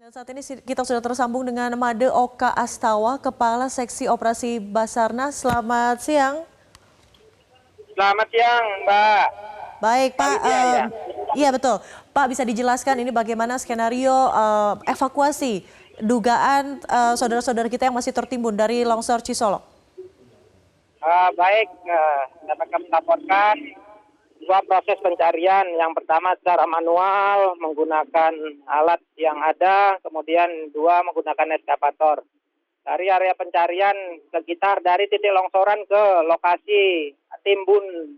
Dan saat ini kita sudah tersambung dengan Made Oka Astawa, Kepala Seksi Operasi Basarnas. Selamat siang. Selamat siang, Mbak. Baik, Pak. Widya, ya? Iya betul. Pak, bisa dijelaskan ini bagaimana skenario evakuasi dugaan saudara-saudara kita yang masih tertimbun dari longsor Cisolok? Baik, dapat kami laporkan dua proses pencarian. Yang pertama secara manual menggunakan alat yang ada, kemudian dua menggunakan eskavator. Dari area pencarian sekitar dari titik longsoran ke lokasi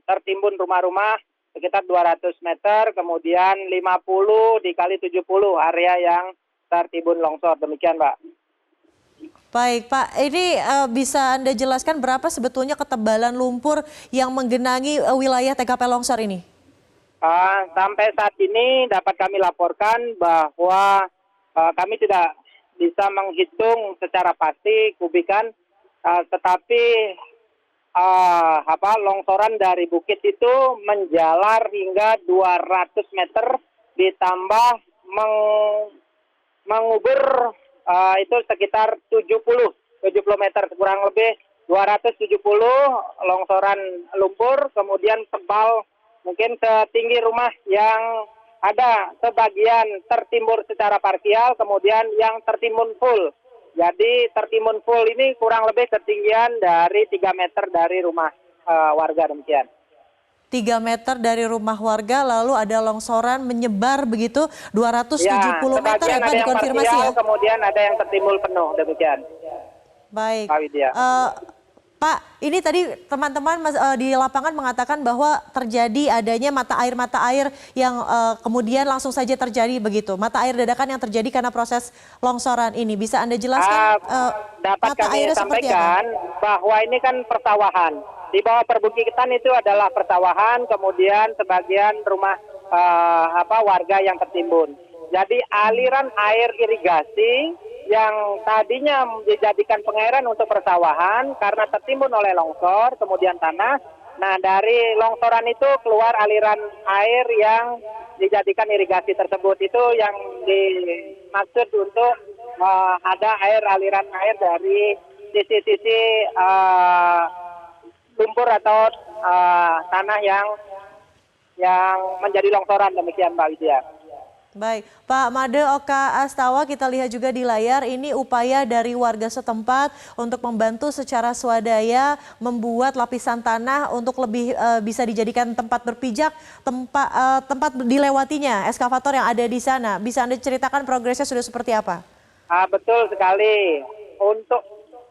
tertimbun rumah-rumah sekitar 200 meter, kemudian 50 dikali 70 area yang tertimbun longsor. Demikian, Mbak. Baik, Pak. Ini bisa Anda jelaskan berapa sebetulnya ketebalan lumpur yang menggenangi wilayah TKP longsor ini? Sampai saat ini dapat kami laporkan bahwa kami tidak bisa menghitung secara pasti kubikan, tetapi longsoran dari bukit itu menjalar hingga 200 meter ditambah mengubur itu sekitar 70 meter, kurang lebih 270 longsoran lumpur, kemudian tebal mungkin setinggi rumah yang ada sebagian tertimbun secara parsial, kemudian yang tertimbun full. Jadi tertimbun full ini kurang lebih ketinggian dari 3 meter dari rumah warga, demikian. 3 meter dari rumah warga, lalu ada longsoran menyebar begitu 270 meter ya Pak, dikonfirmasi parsial, ya? Kemudian ada yang tertimbun penuh, demikian. Baik. Pak Widya. Pak, ini tadi teman-teman di lapangan mengatakan bahwa terjadi adanya mata air yang kemudian langsung saja terjadi begitu. Mata air dadakan yang terjadi karena proses longsoran ini. Bisa Anda jelaskan dapat mata kami airnya seperti apa? sampaikan bahwa ini kan persawahan. Di bawah perbukitan itu adalah persawahan, kemudian sebagian rumah warga yang tertimbun. Jadi aliran air irigasi yang tadinya dijadikan pengairan untuk persawahan karena tertimbun oleh longsor, kemudian tanah. Nah, dari longsoran itu keluar aliran air yang dijadikan irigasi tersebut. Itu yang dimaksud untuk ada aliran air dari sisi-sisi lumpur atau tanah yang menjadi longsoran, demikian Mbak Widya. Baik, Pak Made Oka Astawa, kita lihat juga di layar ini upaya dari warga setempat untuk membantu secara swadaya membuat lapisan tanah untuk lebih bisa dijadikan tempat berpijak, tempat dilewatinya eskavator yang ada di sana. Bisa Anda ceritakan progresnya sudah seperti apa? Betul sekali. Untuk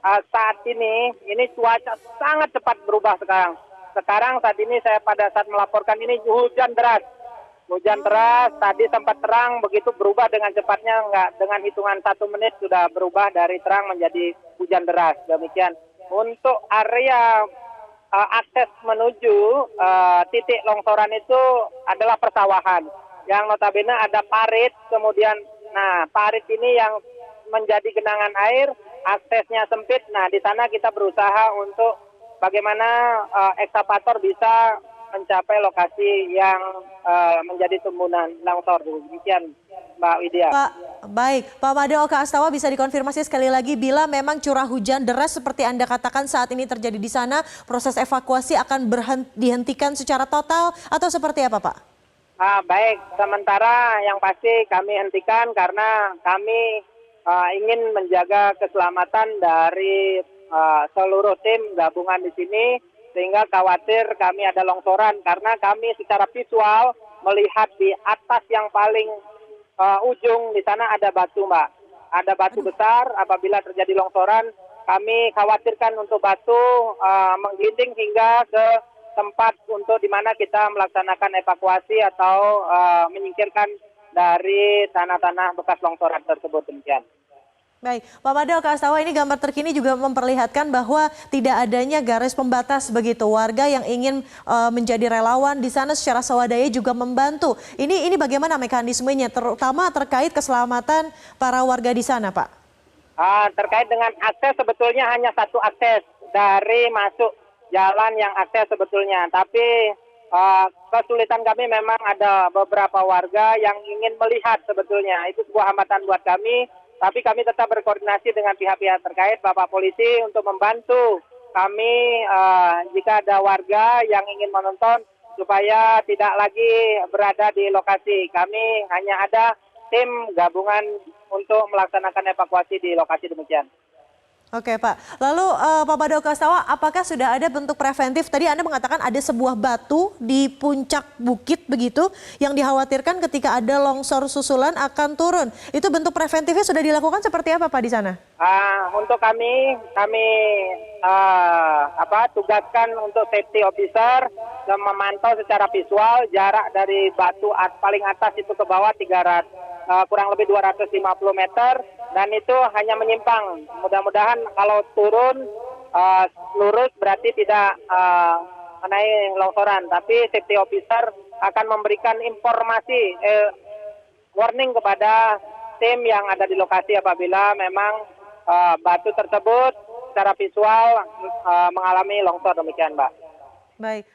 saat ini cuaca sangat cepat berubah sekarang. Sekarang saat ini saya pada saat melaporkan ini hujan deras. Hujan deras, tadi sempat terang, begitu berubah dengan cepatnya, dengan hitungan 1 menit sudah berubah dari terang menjadi hujan deras. Demikian. Untuk area akses menuju titik longsoran itu adalah persawahan. Yang notabene ada parit, kemudian, parit ini yang menjadi genangan air, aksesnya sempit. Nah, di sana kita berusaha untuk bagaimana ekskavator bisa mencapai lokasi yang menjadi timbunan longsor. Demikian, Mbak Widya. Pak Made Oka Astawa, bisa dikonfirmasi sekali lagi bila memang curah hujan deras seperti Anda katakan saat ini terjadi di sana, proses evakuasi akan dihentikan secara total atau seperti apa, Pak? Baik, sementara yang pasti kami hentikan karena kami ingin menjaga keselamatan dari seluruh tim gabungan di sini, sehingga khawatir kami ada longsoran karena kami secara visual melihat di atas yang paling ujung di sana ada batu, Mbak. Ada batu besar. Apabila terjadi longsoran, kami khawatirkan untuk batu menggelinding hingga ke tempat untuk di mana kita melaksanakan evakuasi atau menyingkirkan dari tanah-tanah bekas longsoran tersebut. Demikian. Baik, Pak Made Oka Astawa, ini gambar terkini juga memperlihatkan bahwa tidak adanya garis pembatas begitu. Warga yang ingin menjadi relawan di sana secara swadaya juga membantu. Ini bagaimana mekanismenya, terutama terkait keselamatan para warga di sana, Pak? Terkait dengan akses, sebetulnya hanya satu akses dari masuk jalan yang akses sebetulnya. Tapi Kesulitan kami memang ada beberapa warga yang ingin melihat sebetulnya. Itu sebuah hambatan buat kami, tapi kami tetap berkoordinasi dengan pihak-pihak terkait, Bapak Polisi, untuk membantu kami jika ada warga yang ingin menonton supaya tidak lagi berada di lokasi. Kami hanya ada tim gabungan untuk melaksanakan evakuasi di lokasi demikian. Oke Pak, lalu Pak Badoka Astawa, apakah sudah ada bentuk preventif? Tadi Anda mengatakan ada sebuah batu di puncak bukit begitu yang dikhawatirkan ketika ada longsor susulan akan turun. Itu bentuk preventifnya sudah dilakukan seperti apa Pak di sana? Untuk kami tugaskan untuk safety officer dan memantau secara visual jarak dari batu paling atas itu ke bawah 300 kurang lebih 250 meter dan itu hanya menyimpang. Mudah-mudahan kalau turun lurus berarti tidak mengenai longsoran, tapi safety officer akan memberikan informasi warning kepada tim yang ada di lokasi apabila memang batu tersebut secara visual mengalami longsor demikian, Mbak. Baik.